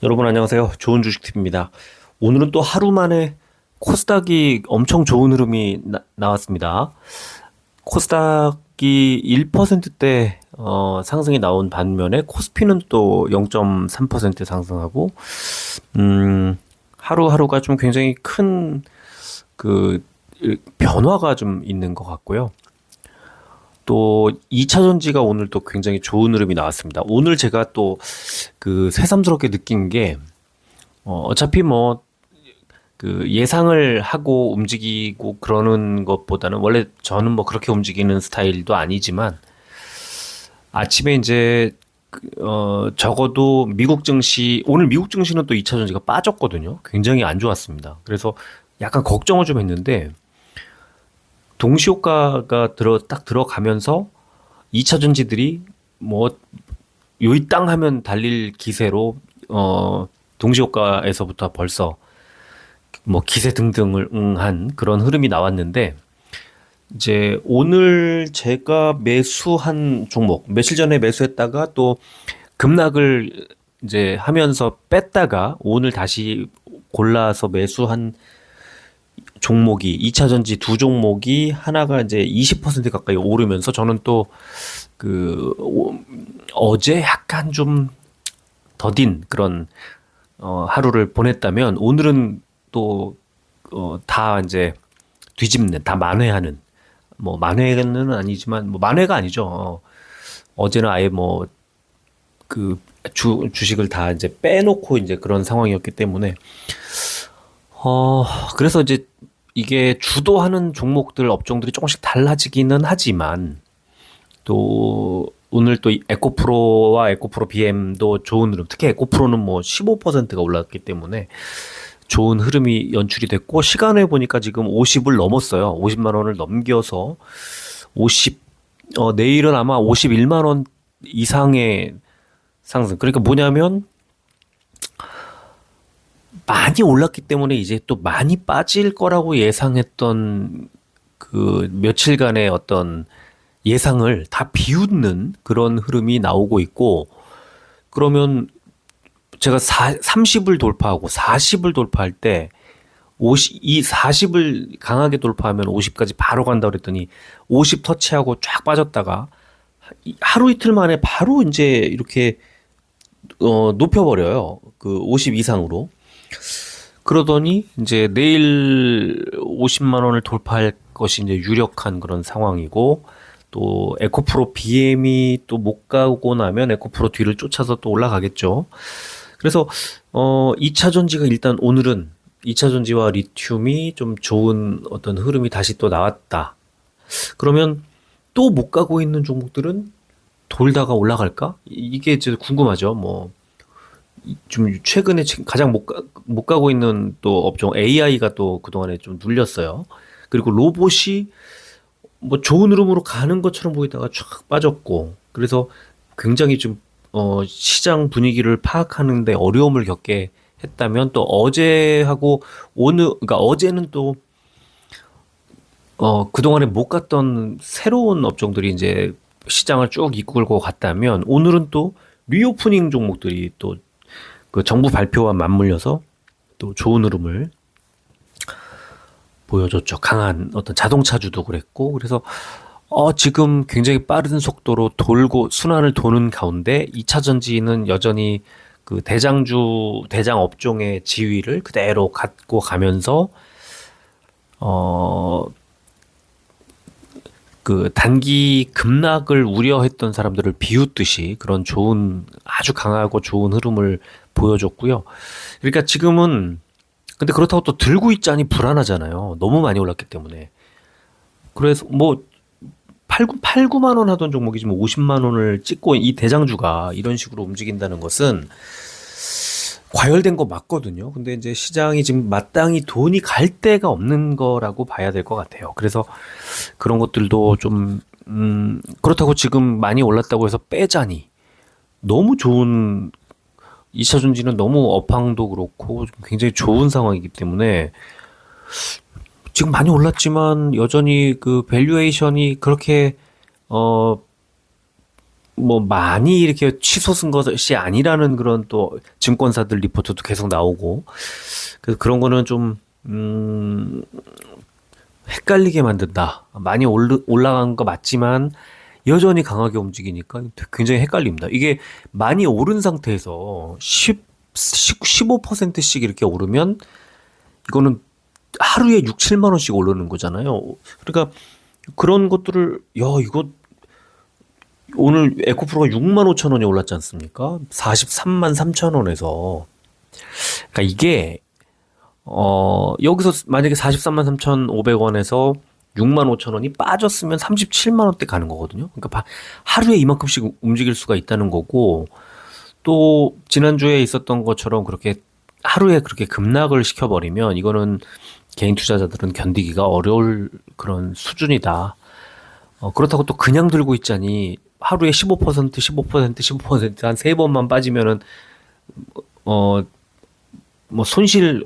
여러분 안녕하세요. 좋은 주식팁입니다. 오늘은 또 하루 만에 코스닥이 엄청 좋은 흐름이 나왔습니다. 코스닥이 1%대 상승이 나온 반면에 코스피는 또 0.3% 상승하고 하루하루가 좀 굉장히 큰 그 변화가 좀 있는 것 같고요. 또 2차 전지가 오늘 또 굉장히 좋은 흐름이 나왔습니다. 오늘 제가 또 새삼스럽게 느낀 게 어차피 뭐 예상을 하고 움직이고 그러는 것보다는 원래 저는 뭐 그렇게 움직이는 스타일도 아니지만 아침에 이제 적어도 미국 증시 오늘 미국 증시는 또 2차 전지가 빠졌거든요. 굉장히 안 좋았습니다. 그래서 약간 걱정을 좀 했는데 동시효과가 딱 들어가면서 2차 전지들이 뭐 요이 땅 하면 달릴 기세로 동시효과에서부터 벌써 뭐 기세 등등을 한 그런 흐름이 나왔는데 이제 오늘 제가 매수한 종목 며칠 전에 매수했다가 또 급락을 이제 하면서 뺐다가 오늘 다시 골라서 매수한 종목이 2차 전지 두 종목이 하나가 이제 20% 가까이 오르면서 저는 또 어제 약간 좀 더딘 그런 하루를 보냈다면 오늘은 또 다 이제 뒤집는 다 만회하는 뭐 만회는 아니지만 뭐 만회가 아니죠. 어제는 아예 뭐 주식을 다 이제 빼놓고 이제 그런 상황이었기 때문에 어 그래서 이제 이게 주도하는 종목들 업종들이 조금씩 달라지기는 하지만 또 오늘 또 에코프로와 에코프로 BM도 좋은 흐름, 특히 에코프로는 뭐 15%가 올랐기 때문에 좋은 흐름이 연출이 됐고 시간을 보니까 지금 50을 넘었어요. 50만 원을 넘겨서 50 내일은 아마 51만 원 이상의 상승. 그러니까 뭐냐면 많이 올랐기 때문에 이제 또 많이 빠질 거라고 예상했던 며칠간의 어떤 예상을 다 비웃는 그런 흐름이 나오고 있고 그러면 제가 30을 돌파하고 40을 돌파할 때 40을 강하게 돌파하면 50까지 바로 간다 그랬더니 50 터치하고 쫙 빠졌다가 하루 이틀 만에 바로 이제 이렇게 높여버려요. 50 이상으로. 그러더니 이제 내일 50만 원을 돌파할 것이 이제 유력한 그런 상황이고 또 에코프로 BM이 또 못 가고 나면 에코프로 뒤를 쫓아서 또 올라가겠죠. 그래서 2차 전지가 일단 오늘은 2차 전지와 리튬이 좀 좋은 어떤 흐름이 다시 또 나왔다. 그러면 또 못 가고 있는 종목들은 돌다가 올라갈까? 이게 이제 궁금하죠. 뭐 좀 최근에 가장 못 가고 있는 또 업종 AI가 또 그동안에 좀 눌렸어요. 그리고 로봇이 뭐 좋은 흐름으로 가는 것처럼 보이다가 쫙 빠졌고 그래서 굉장히 좀 시장 분위기를 파악하는데 어려움을 겪게 했다면 또 어제하고 오늘 그러니까 어제는 또 그동안에 못 갔던 새로운 업종들이 이제 시장을 쭉 이끌고 갔다면 오늘은 또 리오프닝 종목들이 또 그 정부 발표와 맞물려서 또 좋은 흐름을 보여줬죠. 강한 어떤 자동차주도 그랬고 그래서 지금 굉장히 빠른 속도로 돌고 순환을 도는 가운데 2차 전지는 여전히 대장 업종의 지위를 그대로 갖고 가면서 어, 단기 급락을 우려했던 사람들을 비웃듯이 그런 좋은 아주 강하고 좋은 흐름을 보여줬고요. 그러니까 지금은 근데 그렇다고 또 들고 있자니 불안하잖아요. 너무 많이 올랐기 때문에. 그래서 뭐 9만 원 하던 종목이 지금 50만 원을 찍고 이 대장주가 이런 식으로 움직인다는 것은 과열된 거 맞거든요. 근데 이제 시장이 지금 마땅히 돈이 갈 데가 없는 거라고 봐야 될 것 같아요. 그래서 그런 것들도 좀, 그렇다고 지금 많이 올랐다고 해서 빼자니 너무 좋은 2차 전지는 너무 업황도 그렇고 굉장히 좋은 상황이기 때문에 지금 많이 올랐지만 여전히 밸류에이션이 그렇게 어 뭐 많이 이렇게 치솟은 것이 아니라는 그런 또 증권사들 리포트도 계속 나오고, 그래서 그런 거는 좀 헷갈리게 만든다. 많이 올라간 거 맞지만 여전히 강하게 움직이니까 굉장히 헷갈립니다. 이게 많이 오른 상태에서 15%씩 이렇게 오르면 이거는 하루에 6, 7만 원씩 오르는 거잖아요. 그러니까 그런 것들을, 야, 이거 오늘 에코프로가 6만 5천 원이 올랐지 않습니까? 43만 3천 원에서. 그러니까 이게 여기서 만약에 43만 3,500원에서 6만 5천 원이 빠졌으면 37만 원대 가는 거거든요. 그러니까 하루에 이만큼씩 움직일 수가 있다는 거고, 또 지난주에 있었던 것처럼 그렇게 하루에 그렇게 급락을 시켜버리면 이거는 개인 투자자들은 견디기가 어려울 그런 수준이다. 그렇다고 또 그냥 들고 있자니 하루에 15%, 15%, 15%한 세 번만 빠지면은 뭐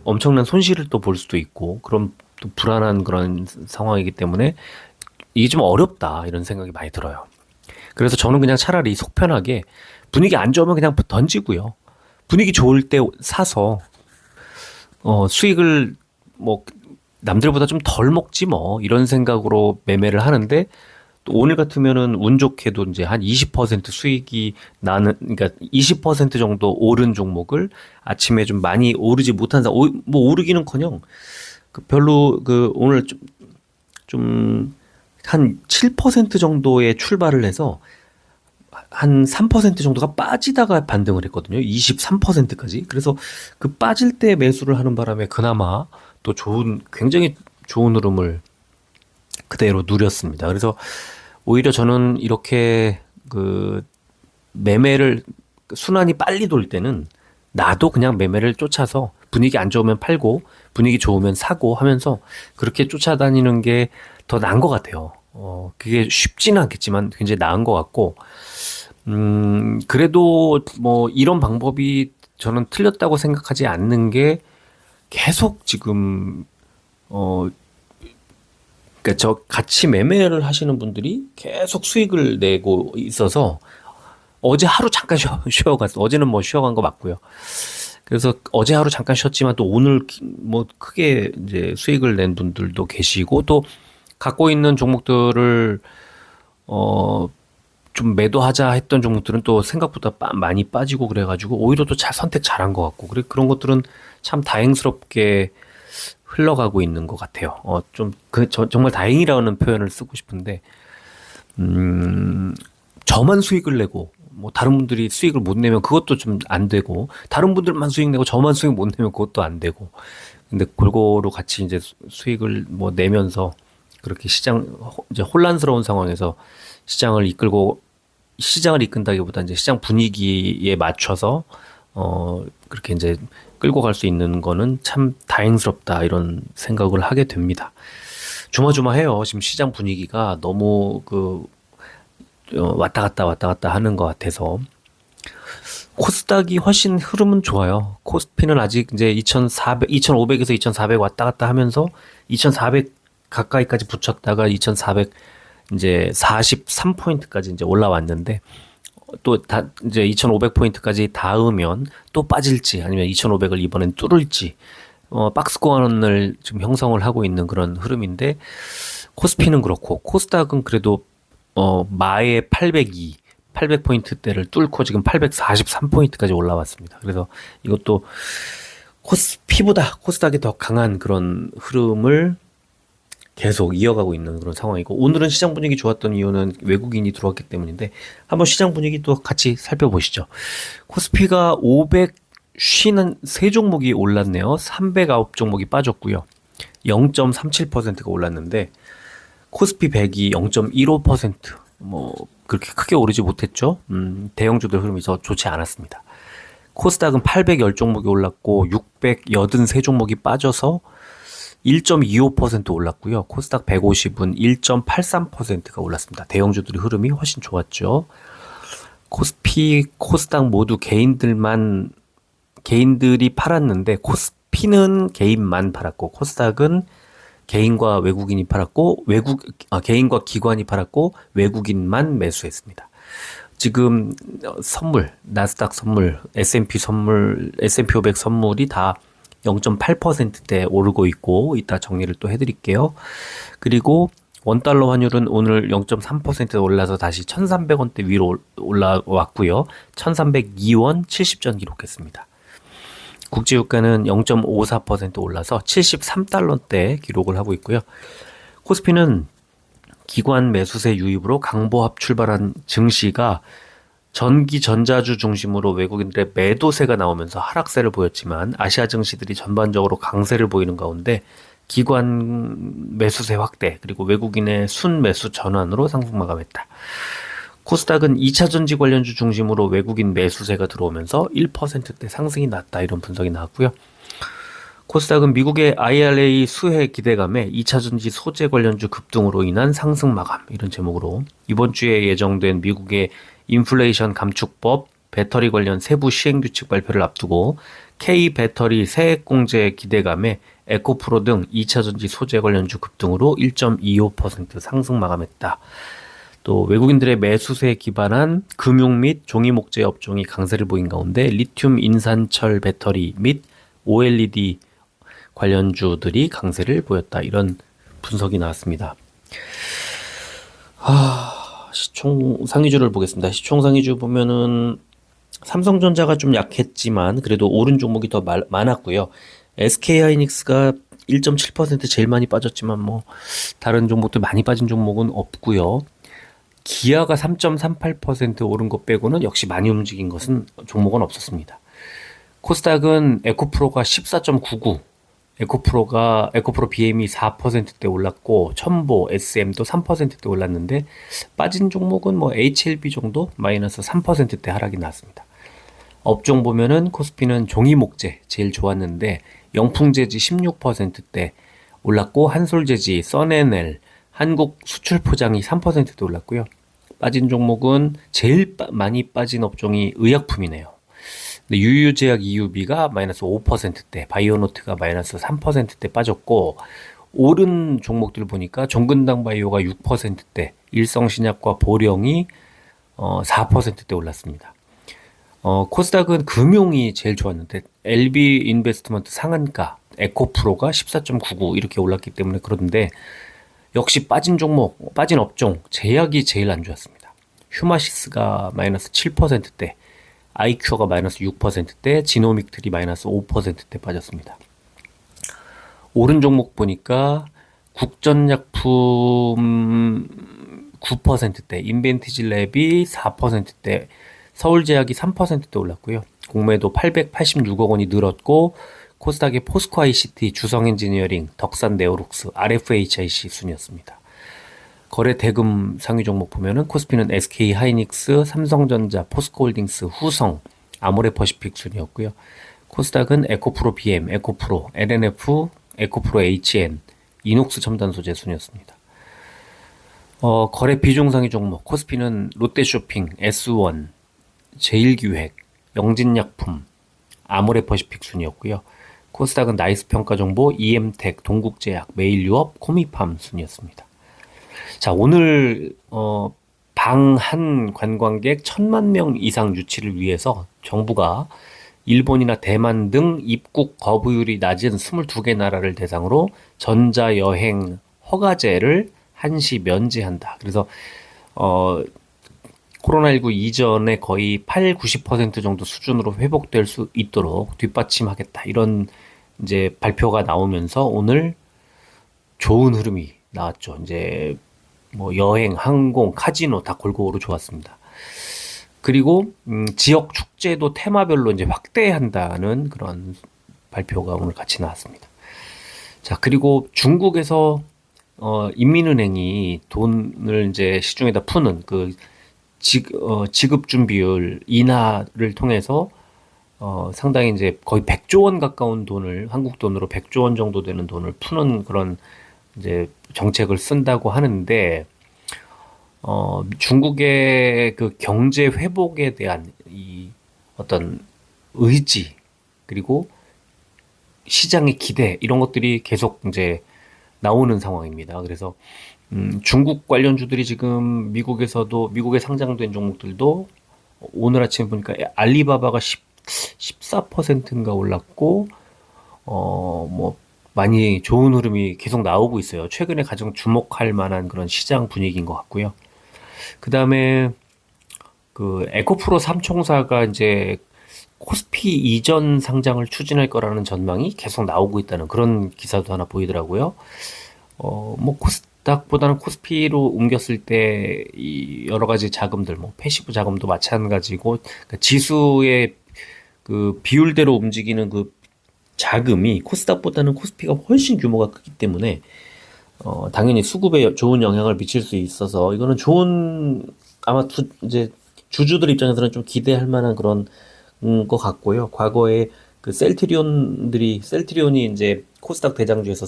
엄청난 손실을 또 볼 수도 있고, 그런 또 불안한 그런 상황이기 때문에 이게 좀 어렵다 이런 생각이 많이 들어요. 그래서 저는 그냥 차라리 속편하게 분위기 안 좋으면 그냥 던지고요. 분위기 좋을 때 사서 수익을 뭐 남들보다 좀 덜 먹지 뭐 이런 생각으로 매매를 하는데, 또 오늘 같으면은 운 좋게도 이제 한 20% 수익이 나는, 그러니까 20% 정도 오른 종목을 아침에 좀 많이 오르지 못한 뭐 오르기는커녕 별로 오늘 좀 한 7% 정도의 출발을 해서 한 3% 정도가 빠지다가 반등을 했거든요. 23%까지. 그래서 그 빠질 때 매수를 하는 바람에 그나마 또 굉장히 좋은 흐름을 그대로 누렸습니다. 그래서 오히려 저는 이렇게 매매를 순환이 빨리 돌 때는 나도 그냥 매매를 쫓아서 분위기 안 좋으면 팔고 분위기 좋으면 사고 하면서 그렇게 쫓아다니는 게 더 나은 것 같아요. 그게 쉽지는 않겠지만 굉장히 나은 것 같고, 그래도 뭐 이런 방법이 저는 틀렸다고 생각하지 않는 게, 계속 지금 그러니까 저 같이 매매를 하시는 분들이 계속 수익을 내고 있어서, 어제 하루 잠깐 쉬어갔어. 어제는 뭐 쉬어간 거 맞고요. 그래서 어제 하루 잠깐 쉬었지만 또 오늘 뭐 크게 이제 수익을 낸 분들도 계시고, 또 갖고 있는 종목들을 좀 매도하자 했던 종목들은 또 생각보다 많이 빠지고 그래가지고 오히려 또 선택 잘한 것 같고, 그런 것들은 참 다행스럽게 흘러가고 있는 것 같아요. 정말 다행이라는 표현을 쓰고 싶은데, 저만 수익을 내고, 뭐, 다른 분들이 수익을 못 내면 그것도 좀 안 되고, 다른 분들만 수익 내고, 저만 수익 못 내면 그것도 안 되고, 근데 골고루 같이 이제 수익을 뭐 내면서 그렇게 이제 혼란스러운 상황에서 시장을 이끈다기보다 이제 시장 분위기에 맞춰서, 그렇게 이제 끌고 갈 수 있는 거는 참 다행스럽다 이런 생각을 하게 됩니다. 조마조마해요. 지금 시장 분위기가 너무 왔다 갔다 하는 것 같아서. 코스닥이 훨씬 흐름은 좋아요. 코스피는 아직 이제 2,500에서 2,400 왔다 갔다 하면서 2,400 가까이까지 붙였다가 2,400 이제 43포인트까지 이제 올라왔는데, 이제 2,500포인트까지 닿으면 또 빠질지 아니면 2,500을 이번엔 뚫을지, 박스권을 지금 형성을 하고 있는 그런 흐름인데, 코스피는 그렇고, 코스닥은 그래도, 마의 800포인트대를 뚫고 지금 843포인트까지 올라왔습니다. 그래서 이것도 코스피보다 코스닥이 더 강한 그런 흐름을 계속 이어가고 있는 그런 상황이고, 오늘은 시장 분위기 좋았던 이유는 외국인이 들어왔기 때문인데, 한번 시장 분위기 또 같이 살펴보시죠. 코스피가 553종목이 올랐네요. 309종목이 빠졌고요. 0.37%가 올랐는데, 코스피 100이 0.15%, 뭐 그렇게 크게 오르지 못했죠. 대형주들 흐름이 더 좋지 않았습니다. 코스닥은 810종목이 올랐고 683종목이 빠져서 1.25% 올랐고요. 코스닥 150은 1.83%가 올랐습니다. 대형주들의 흐름이 훨씬 좋았죠. 코스피, 코스닥 모두 개인들이 팔았는데, 코스피는 개인만 팔았고, 코스닥은 개인과 외국인이 팔았고, 개인과 기관이 팔았고, 외국인만 매수했습니다. 지금 선물, 나스닥 선물, S&P 500 선물이 다 0.8%대 오르고 있고, 이따 정리를 또 해드릴게요. 그리고 원달러 환율은 오늘 0.3% 올라서 다시 1,300원대 위로 올라왔고요. 1,302원 70전 기록했습니다. 국제유가는 0.54% 올라서 73달러대 기록을 하고 있고요. 코스피는 기관 매수세 유입으로 강보합 출발한 증시가 전기 전자주 중심으로 외국인들의 매도세가 나오면서 하락세를 보였지만 아시아 증시들이 전반적으로 강세를 보이는 가운데 기관 매수세 확대 그리고 외국인의 순매수 전환으로 상승 마감했다. 코스닥은 2차 전지 관련주 중심으로 외국인 매수세가 들어오면서 1%대 상승이 났다, 이런 분석이 나왔고요. 코스닥은 미국의 IRA 수혜 기대감에 2차 전지 소재 관련주 급등으로 인한 상승 마감, 이런 제목으로 이번 주에 예정된 미국의 인플레이션 감축법, 배터리 관련 세부 시행규칙 발표를 앞두고 K 배터리 세액공제 기대감에 에코프로 등 2차 전지 소재 관련주 급등으로 1.25% 상승 마감했다. 또 외국인들의 매수세에 기반한 금융 및 종이목재 업종이 강세를 보인 가운데 리튬 인산철 배터리 및 OLED 관련주들이 강세를 보였다, 이런 분석이 나왔습니다. 시총 상위주를 보겠습니다. 시총 상위주 보면은 삼성전자가 좀 약했지만 그래도 오른 종목이 더 많았고요. SK하이닉스가 1.7% 제일 많이 빠졌지만 뭐 다른 종목들 많이 빠진 종목은 없고요. 기아가 3.38% 오른 것 빼고는 역시 많이 움직인 것은 종목은 없었습니다. 코스닥은 에코프로가 14.99, 에코프로 BM이 4%대 올랐고 첨보, SM도 3%대 올랐는데 빠진 종목은 뭐 HLB 정도 마이너스 3%대 하락이 났습니다. 업종 보면은 코스피는 종이목재 제일 좋았는데 영풍재지 16%대 올랐고 한솔재지, 써네넬, 한국수출포장이 3%대 올랐고요. 빠진 종목은 제일 많이 빠진 업종이 의약품이네요. 유유제약 EUB가 마이너스 5%대, 바이오노트가 마이너스 3%대 빠졌고, 오른 종목들 보니까 종근당 바이오가 6%대, 일성신약과 보령이 4%대 올랐습니다. 코스닥은 금융이 제일 좋았는데 LB 인베스트먼트 상한가, 에코프로가 14.99 이렇게 올랐기 때문에 그런데 역시 빠진 종목, 빠진 업종, 제약이 제일 안 좋았습니다. 휴마시스가 마이너스 7%대, 아이큐어가 마이너스 6%대, 지노믹틀이 마이너스 5%대 빠졌습니다. 오른 종목 보니까 국전약품 9%대, 인벤티지랩이 4%대, 서울제약이 3%대 올랐고요. 공매도 886억 원이 늘었고 코스닥의 포스코 ICT, 주성엔지니어링, 덕산네오룩스, RFHIC 순이었습니다. 거래 대금 상위 종목 보면은 코스피는 SK하이닉스, 삼성전자, 포스코홀딩스, 후성, 아모레퍼시픽 순이었고요. 코스닥은 에코프로 BM, 에코프로, LNF, 에코프로 HN, 이녹스 첨단소재 순이었습니다. 거래 비중 상위 종목 코스피는 롯데쇼핑, S1, 제일기획, 영진약품, 아모레퍼시픽 순이었고요. 코스닥은 나이스평가정보, EM텍, 동국제약, 메일유업, 코미팜 순이었습니다. 자, 오늘 방한 관광객 1,000만 명 이상 유치를 위해서 정부가 일본이나 대만 등 입국 거부율이 낮은 22개 나라를 대상으로 전자여행 허가제를 한시 면제한다. 그래서 코로나19 이전에 거의 80~90% 정도 수준으로 회복될 수 있도록 뒷받침하겠다, 이런 이제 발표가 나오면서 오늘 좋은 흐름이 나왔죠. 이제 뭐 여행, 항공, 카지노 다 골고루 좋았습니다. 그리고 지역 축제도 테마별로 이제 확대한다는 그런 발표가 오늘 같이 나왔습니다. 자, 그리고 중국에서 인민은행이 돈을 이제 시중에다 푸는 그 지급 준비율 인하를 통해서 상당히 이제 거의 100조 원 가까운 돈을, 한국 돈으로 100조 원 정도 되는 돈을 푸는 그런 이제 정책을 쓴다고 하는데, 중국의 그 경제 회복에 대한 이 어떤 의지, 그리고 시장의 기대, 이런 것들이 계속 이제 나오는 상황입니다. 그래서 중국 관련주들이 지금 미국에 상장된 종목들도 오늘 아침에 보니까 알리바바가 14%인가 올랐고, 뭐, 많이 좋은 흐름이 계속 나오고 있어요. 최근에 가장 주목할 만한 그런 시장 분위기인 것 같고요. 그 다음에 그 에코프로 삼총사가 이제 코스피 이전 상장을 추진할 거라는 전망이 계속 나오고 있다는 그런 기사도 하나 보이더라고요. 뭐 코스닥보다는 코스피로 옮겼을 때 이 여러 가지 자금들, 뭐 패시브 자금도 마찬가지고, 그러니까 지수의 그 비율대로 움직이는 그 자금이 코스닥보다는 코스피가 훨씬 규모가 크기 때문에 당연히 수급에 좋은 영향을 미칠 수 있어서 이거는 좋은 아마 이제 주주들 입장에서는 좀 기대할 만한 그런 것 같고요. 과거에 그 셀트리온이 이제 코스닥 대장주에서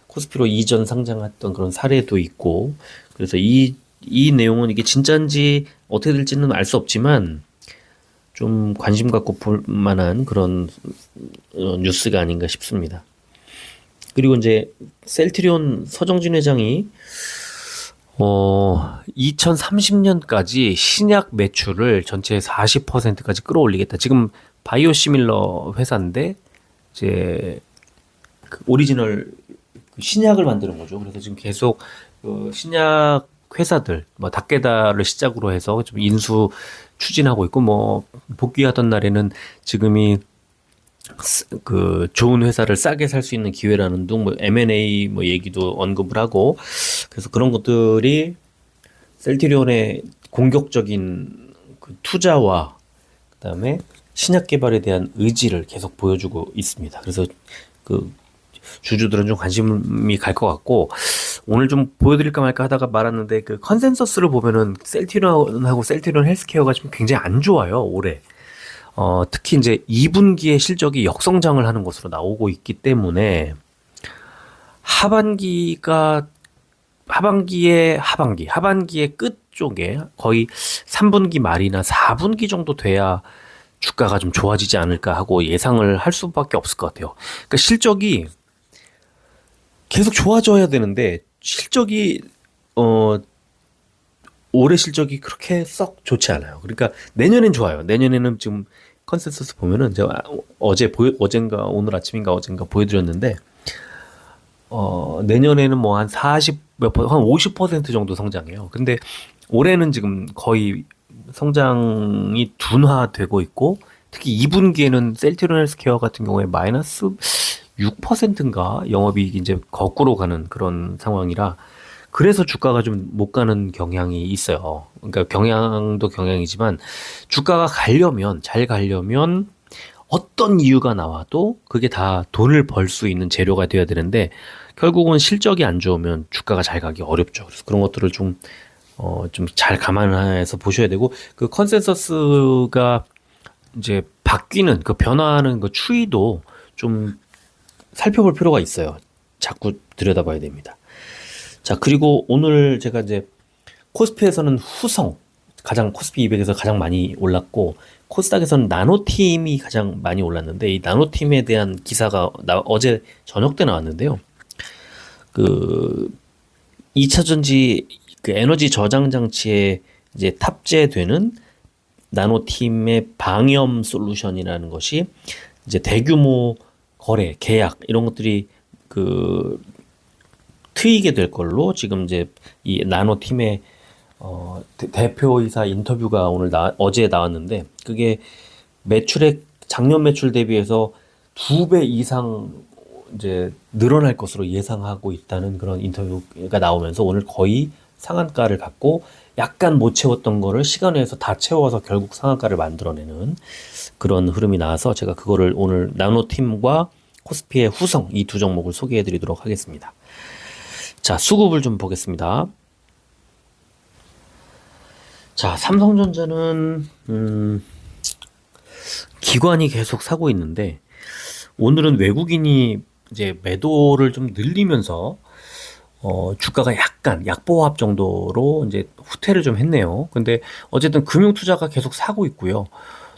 코스피로 이전 상장했던 그런 사례도 있고, 그래서 이 내용은 이게 진짜인지 어떻게 될지는 알 수 없지만 좀 관심 갖고 볼 만한 그런 뉴스가 아닌가 싶습니다. 그리고 이제 셀트리온 서정진 회장이 2030년까지 신약 매출을 전체의 40%까지 끌어올리겠다. 지금 바이오시밀러 회사인데 이제 그 오리지널 신약을 만드는 거죠. 그래서 지금 계속 신약 회사들, 뭐 닥게다를 시작으로 해서 좀 인수 추진하고 있고, 뭐 복귀하던 날에는 지금이 그 좋은 회사를 싸게 살 수 있는 기회라는 등 뭐 M&A 뭐 얘기도 언급을 하고, 그래서 그런 것들이 셀트리온의 공격적인 그 투자와 그다음에 신약 개발에 대한 의지를 계속 보여주고 있습니다. 그래서 그 주주들은 좀 관심이 갈 것 같고, 오늘 좀 보여드릴까 말까 하다가 말았는데 그 컨센서스를 보면은 셀트리온하고 셀트리온 헬스케어가 좀 굉장히 안 좋아요, 올해. 특히 이제 2분기에 실적이 역성장을 하는 것으로 나오고 있기 때문에 하반기의 끝 쪽에 거의 3분기 말이나 4분기 정도 돼야 주가가 좀 좋아지지 않을까 하고 예상을 할 수밖에 없을 것 같아요. 그러니까 실적이 계속 좋아져야 되는데 실적이 올해 실적이 그렇게 썩 좋지 않아요. 그러니까 내년엔 좋아요. 내년에는 지금 컨센서스 보면은 제가 어젠가 오늘 아침인가 어젠가 보여드렸는데 내년에는 뭐 한 50% 정도 성장해요. 근데 올해는 지금 거의 성장이 둔화되고 있고, 특히 2분기에는 셀트리온 헬스케어 같은 경우에 마이너스 6%인가 영업이익이 이제 거꾸로 가는 그런 상황이라, 그래서 주가가 좀 못 가는 경향이 있어요. 그러니까 경향도 경향이지만 주가가 잘 가려면 어떤 이유가 나와도 그게 다 돈을 벌 수 있는 재료가 돼야 되는데, 결국은 실적이 안 좋으면 주가가 잘 가기 어렵죠. 그래서 그런 것들을 좀 잘 감안해서 보셔야 되고, 그 컨센서스가 이제 바뀌는 그 변화하는 그 추이도 좀 살펴볼 필요가 있어요. 자꾸 들여다봐야 됩니다. 자, 그리고 오늘 제가 이제 코스피에서는 코스피 200에서 가장 많이 올랐고, 코스닥에서는 나노팀이 가장 많이 올랐는데, 이 나노팀에 대한 기사가 어제 저녁 때 나왔는데요. 그 2차 전지 그 에너지 저장 장치에 이제 탑재되는 나노팀의 방염 솔루션이라는 것이 이제 대규모 거래, 계약 이런 것들이 그 트이게 될 걸로 지금 이제 이 나노팀의 대표이사 인터뷰가 어제 나왔는데, 그게 작년 매출 대비해서 2배 이상 이제 늘어날 것으로 예상하고 있다는 그런 인터뷰가 나오면서 오늘 거의 상한가를 갖고, 약간 못 채웠던 거를 시간에서 다 채워서 결국 상한가를 만들어내는 그런 흐름이 나와서 제가 그거를 오늘 나노팀과 코스피의 후성 이 두 종목을 소개해 드리도록 하겠습니다. 자, 수급을 좀 보겠습니다. 자, 삼성전자는 기관이 계속 사고 있는데, 오늘은 외국인이 이제 매도를 좀 늘리면서 주가가 약간 약보합 정도로 이제 후퇴를 좀 했네요. 근데 어쨌든 금융투자가 계속 사고 있고요.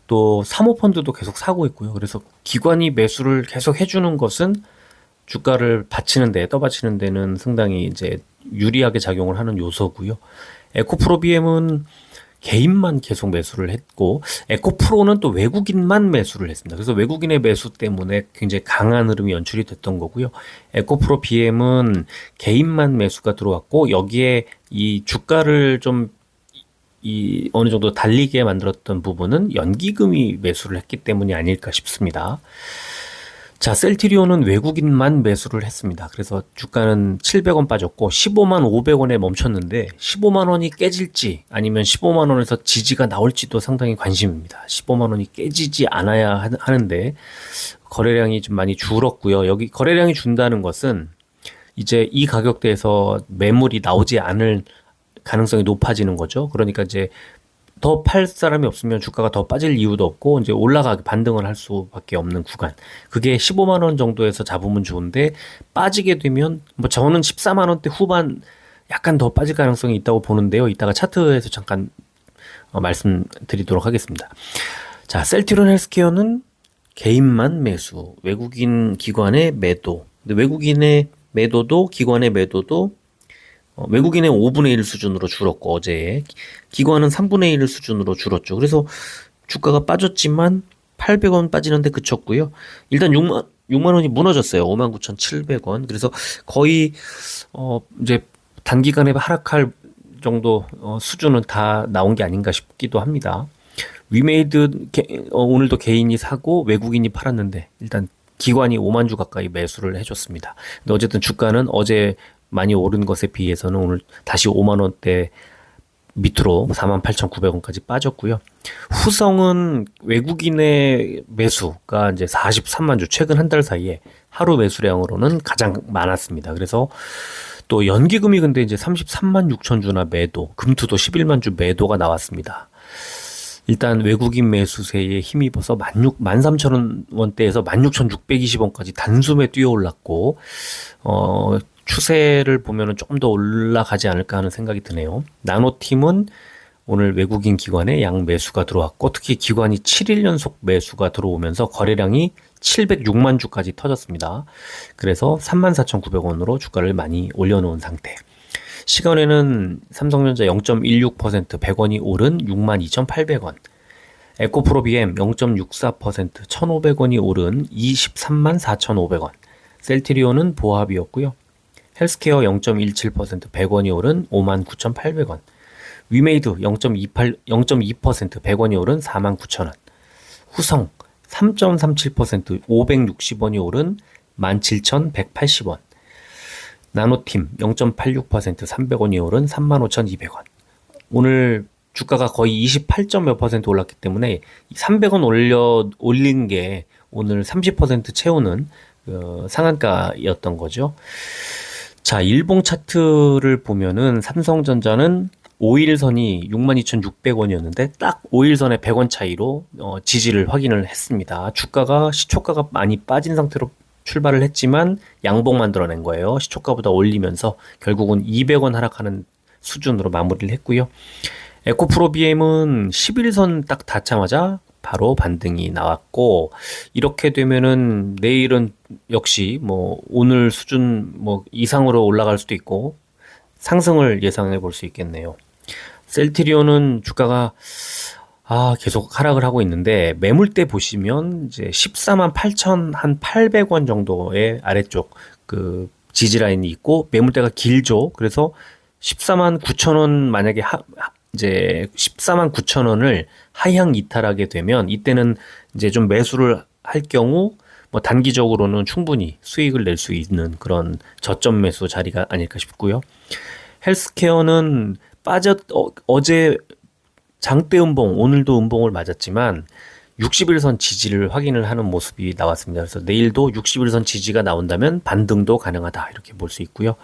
또 사모펀드도 계속 사고 있고요. 그래서 기관이 매수를 계속 해주는 것은 주가를 떠받치는 데는 상당히 이제 유리하게 작용을 하는 요소고요. 에코프로비엠은 개인만 계속 매수를 했고, 에코프로는 또 외국인만 매수를 했습니다. 그래서 외국인의 매수 때문에 굉장히 강한 흐름이 연출이 됐던 거고요. 에코프로 BM은 개인만 매수가 들어왔고, 여기에 이 주가를 좀 어느 정도 달리게 만들었던 부분은 연기금이 매수를 했기 때문이 아닐까 싶습니다. 자, 셀트리온은 외국인만 매수를 했습니다. 그래서 주가는 700원 빠졌고 15만 500원에 멈췄는데 15만 원이 깨질지 아니면 15만 원에서 지지가 나올지도 상당히 관심입니다. 15만 원이 깨지지 않아야 하는데 거래량이 좀 많이 줄었고요. 여기 거래량이 준다는 것은 이제 이 가격대에서 매물이 나오지 않을 가능성이 높아지는 거죠. 그러니까 이제 더 팔 사람이 없으면 주가가 더 빠질 이유도 없고 이제 반등을 할 수밖에 없는 구간. 그게 15만 원 정도에서 잡으면 좋은데 빠지게 되면 뭐 저는 14만 원대 후반 약간 더 빠질 가능성이 있다고 보는데요. 이따가 차트에서 잠깐 말씀드리도록 하겠습니다. 자, 셀트리온 헬스케어는 개인만 매수, 외국인 기관의 매도. 근데 외국인의 매도도 기관의 매도도 외국인의 5분의 1 수준으로 줄었고 어제 기관은 3분의 1 수준으로 줄었죠. 그래서 주가가 빠졌지만 800원 빠지는데 그쳤고요. 일단 6만 원이 무너졌어요. 59,700원. 그래서 거의 이제 단기간에 하락할 정도 수준은 다 나온 게 아닌가 싶기도 합니다. 위메이드 오늘도 개인이 사고 외국인이 팔았는데 일단 기관이 5만 주 가까이 매수를 해줬습니다. 근데 어쨌든 주가는 어제 많이 오른 것에 비해서는 오늘 다시 5만 원대 밑으로 48,900원까지 빠졌고요. 후성은 외국인의 매수가 이제 43만 주, 최근 한 달 사이에 하루 매수량으로는 가장 많았습니다. 그래서 또 연기금이 근데 이제 33만 6천 주나 매도, 금투도 11만 주 매도가 나왔습니다. 일단 외국인 매수세에 힘입어서 13,000원대에서 16,620원까지 단숨에 뛰어 올랐고, 추세를 보면은 조금 더 올라가지 않을까 하는 생각이 드네요. 나노팀은 오늘 외국인 기관의 양 매수가 들어왔고 특히 기관이 7일 연속 매수가 들어오면서 거래량이 706만 주까지 터졌습니다. 그래서 34,900원으로 주가를 많이 올려놓은 상태. 시간에는 삼성전자 0.16% 100원이 오른 62,800원. 에코프로비엠 0.64% 1,500원이 오른 234,500원. 셀트리온은 보합이었고요. 헬스케어 0.17% 100원이 오른 59,800원. 위메이드 0.2% 100원이 오른 49,000원. 후성 3.37% 560원이 오른 17,180원. 나노팀 0.86% 300원이 오른 35,200원. 오늘 주가가 거의 28몇 % 올랐기 때문에 300원 올린 게 오늘 30% 채우는 상한가였던 거죠. 자, 일봉 차트를 보면은 삼성전자는 5일선이 62,600원이었는데 딱 5일선에 100원 차이로 지지를 확인을 했습니다. 시초가가 많이 빠진 상태로 출발을 했지만 양봉 만들어낸 거예요. 시초가보다 올리면서 결국은 200원 하락하는 수준으로 마무리를 했고요. 에코프로비엠은 11선 딱 닿자마자 바로 반등이 나왔고 이렇게 되면은 내일은 역시 뭐 오늘 수준 뭐 이상으로 올라갈 수도 있고 상승을 예상해 볼 수 있겠네요. 셀트리온은 주가가 계속 하락을 하고 있는데 매물대 보시면 이제 14만 8,800원 정도의 아래쪽 그 지지 라인이 있고 매물대가 길죠. 그래서 14만 9천 원 만약에 이제 14만 9천 원을 하향 이탈하게 되면 이때는 이제 좀 매수를 할 경우 뭐 단기적으로는 충분히 수익을 낼 수 있는 그런 저점 매수 자리가 아닐까 싶고요. 헬스케어는 어제 장대 음봉, 오늘도 음봉을 맞았지만 60일선 지지를 확인을 하는 모습이 나왔습니다. 그래서 내일도 60일선 지지가 나온다면 반등도 가능하다 이렇게 볼 수 있고요.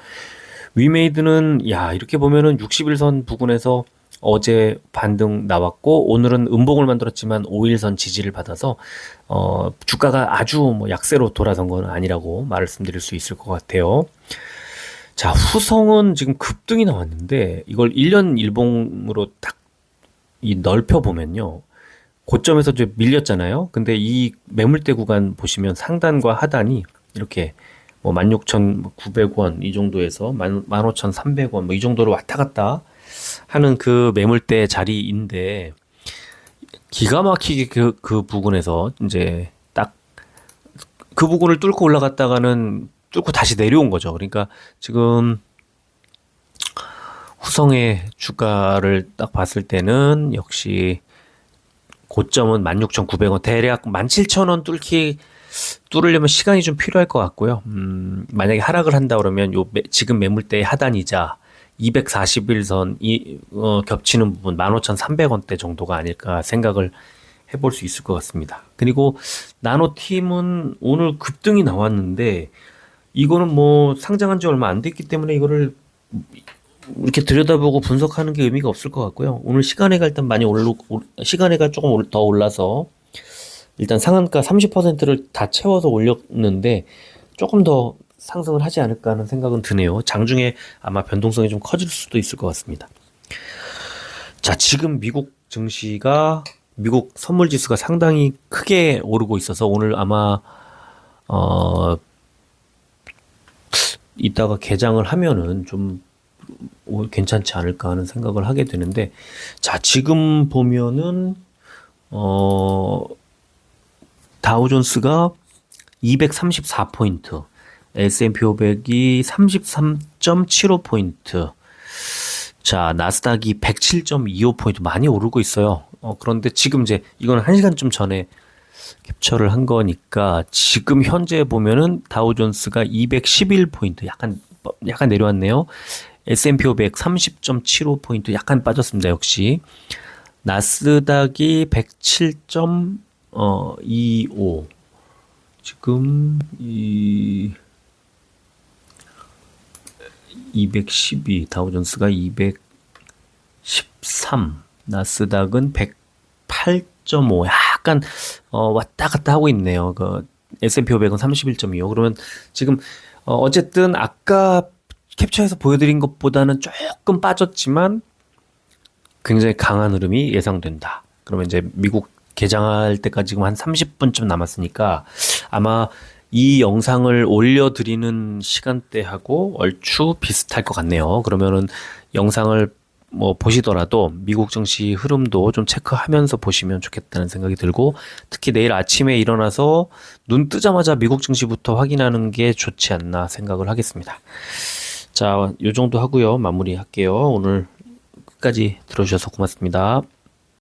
위메이드는 이렇게 보면은 60일선 부근에서 어제 반등 나왔고 오늘은 음봉을 만들었지만 5일선 지지를 받아서 주가가 아주 뭐 약세로 돌아선 건 아니라고 말씀드릴 수 있을 것 같아요. 자, 후성은 지금 급등이 나왔는데 이걸 1년 일봉으로 딱 넓혀 보면요. 고점에서 이제 밀렸잖아요. 근데 이 매물대 구간 보시면 상단과 하단이 이렇게 뭐 16,900원 이 정도에서 15,300원 뭐 이 정도로 왔다 갔다 하는 그 매물대 자리인데 기가 막히게 그 부근에서 이제 딱 그 부분을 뚫고 올라갔다가는 뚫고 다시 내려온 거죠. 그러니까 지금 후성의 주가를 딱 봤을 때는 역시 고점은 16,900원, 대략 17,000원 뚫으려면 시간이 좀 필요할 것 같고요. 만약에 하락을 한다 그러면 지금 매물대의 하단이자 241선 겹치는 부분 15,300원대 정도가 아닐까 생각을 해볼 수 있을 것 같습니다. 그리고 나노팀은 오늘 급등이 나왔는데 이거는 뭐 상장한 지 얼마 안 됐기 때문에 이거를 이렇게 들여다보고 분석하는 게 의미가 없을 것 같고요. 오늘 시간외가 일단 많이 시간외가 조금 더 올라서 일단 상한가 30%를 다 채워서 올렸는데 조금 더 상승을 하지 않을까 하는 생각은 드네요. 장중에 아마 변동성이 좀 커질 수도 있을 것 같습니다. 자, 지금 미국 선물 지수가 상당히 크게 오르고 있어서 오늘 아마 이따가 개장을 하면은 좀 괜찮지 않을까 하는 생각을 하게 되는데, 자, 지금 보면은 다우존스가 234포인트, S&P 500이 33.75포인트, 자, 나스닥이 107.25포인트 많이 오르고 있어요. 그런데 지금 이제 이건 1시간쯤 전에 캡처를 한 거니까 지금 현재 보면은 다우존스가 211포인트, 약간 내려왔네요. S&P 500 30.75포인트 약간 빠졌습니다. 역시 나스닥이 107.25 지금 212 다우존스가 213 나스닥은 108.5 약간 왔다 갔다 하고 있네요. 그 S&P 500은 31.25 그러면 지금 어쨌든 아까 캡처해서 보여드린 것보다는 조금 빠졌지만 굉장히 강한 흐름이 예상된다. 그러면 이제 미국 개장할 때까지 지금 한 30분쯤 남았으니까 아마 이 영상을 올려드리는 시간대하고 얼추 비슷할 것 같네요. 그러면은 영상을 뭐 보시더라도 미국 증시 흐름도 좀 체크하면서 보시면 좋겠다는 생각이 들고, 특히 내일 아침에 일어나서 눈 뜨자마자 미국 증시부터 확인하는 게 좋지 않나 생각을 하겠습니다. 자, 요 정도 하고요. 마무리할게요. 오늘 끝까지 들어주셔서 고맙습니다.